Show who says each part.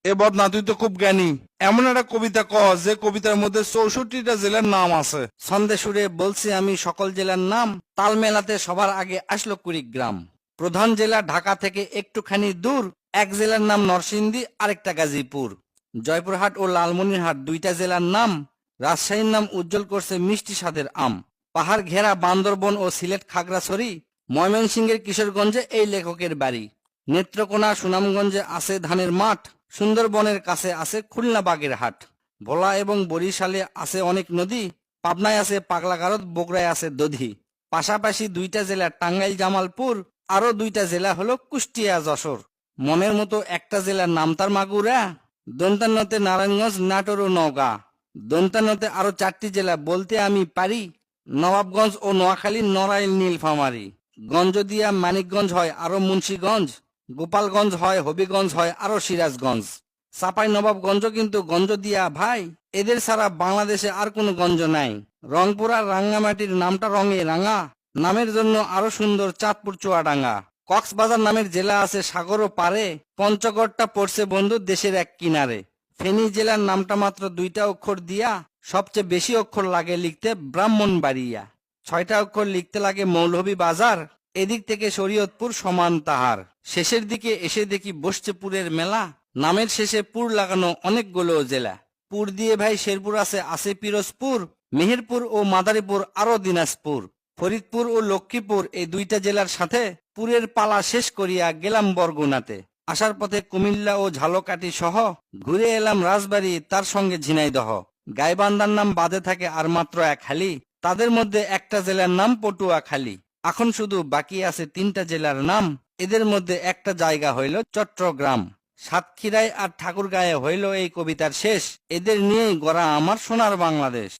Speaker 1: এ বদনা, তুই তো খুব জ্ঞানী। এমন একটা কবিতা ক যে কবিতার মধ্যে 64টা জেলার নাম আছে।
Speaker 2: ছন্দে সুরে বলছি আমি সকল জেলার নাম, তাল মেলাতে সবার আগে আসলো কুড়িগ্রাম। প্রধান জেলা ঢাকা থেকে একটুখানি দূর, এক জেলার নাম নরসিংদী, আরেকটা গাজীপুর। জয়পুরহাট ও লালমনিরহাট দুইটা জেলার নাম, রাজশাহীর নাম উজ্জ্বল করছে মিষ্টি স্বাদের আম। পাহাড় ঘেরা বান্দরবন ও সিলেট খাগড়াছড়ি, ময়মনসিংহের কিশোরগঞ্জে এই লেখকের বাড়ি। নেত্রকোনা সুনামগঞ্জে আছে ধানের মাঠ, সুন্দরবনের কাছে আছে খুলনা বাগের হাট। ভোলা এবং বরিশালে আছে অনেক নদী, পাবনায় আছে পাগলা গারদ, বগুড়ায় আছে দধি। পাশাপাশি দুইটা জেলা টাঙ্গাইল জামালপুর, আরো দুইটা জেলা হলো কুষ্টিয়া যশোর। মনের মতো একটা জেলার নাম তার মাগুরা। দন্তান্নতে নারায়ণগঞ্জ, নাটোর ও নওগাঁ। দন্তান্নতে আরো 4টি জেলা বলতে আমি পারি, নবাবগঞ্জ ও নোয়াখালী, নড়াইল, নীলফামারী। গঞ্জদিয়া মানিকগঞ্জ হয় আরো মুন্সীগঞ্জ, গোপালগঞ্জ হয়, হবিগঞ্জ হয় আরো সিরাজগঞ্জ। চাপাই নবাবগঞ্জ কিন্তু গঞ্জ দিয়া ভাই, এদের ছাড়া বাংলাদেশে আর কোনো গঞ্জ নাই। রংপুর আর রাঙ্গামাটির নামটা রঙে রাঙা, নামের জন্য আরো সুন্দর চাঁদপুর চুয়াডাঙ্গা। কক্সবাজার নামের জেলা আছে সাগরও পারে, পঞ্চগড়টা পড়ছে বন্ধু দেশের এক কিনারে। ফেনী জেলার নামটা মাত্র 2টা অক্ষর দিয়া, সবচেয়ে বেশি অক্ষর লাগে লিখতে ব্রাহ্মণবাড়িয়া। 6টা অক্ষর লিখতে লাগে মৌলভী বাজার, এদিক থেকে শরীয়তপুর সমান তাহার। শেষের দিকে এসে দেখি বসছে পুরের মেলা, নামের শেষে পুর লাগানো অনেকগুলো জেলা। পুর দিয়ে ভাই শেরপুর আছে পিরোজপুর, মেহেরপুর ও মাদারীপুর, আরো দিনাজপুর। ফরিদপুর ও লক্ষ্মীপুর এই দুইটা জেলার সাথে পুরের পালা শেষ করিয়া গেলাম বরগুনাতে। আসার পথে কুমিল্লা ও ঝালকাঠি সহ ঘুরে এলাম রাজবাড়ী, তার সঙ্গে ঝিনাইদহ। গাইবান্ধার নাম বাদে থাকে আর মাত্র এক হালি, তাদের মধ্যে একটা জেলার নাম পটুয়াখালী। এখন শুধু বাকি আছে 3টা জেলার নাম, এদের মধ্যে একটা জায়গা হইল চট্টগ্রাম। সাতক্ষীরায় আর ঠাকুরগাঁয়ে হইল এই কবিতার শেষ। এদের নিয়েই গড়া আমার সোনার বাংলাদেশ।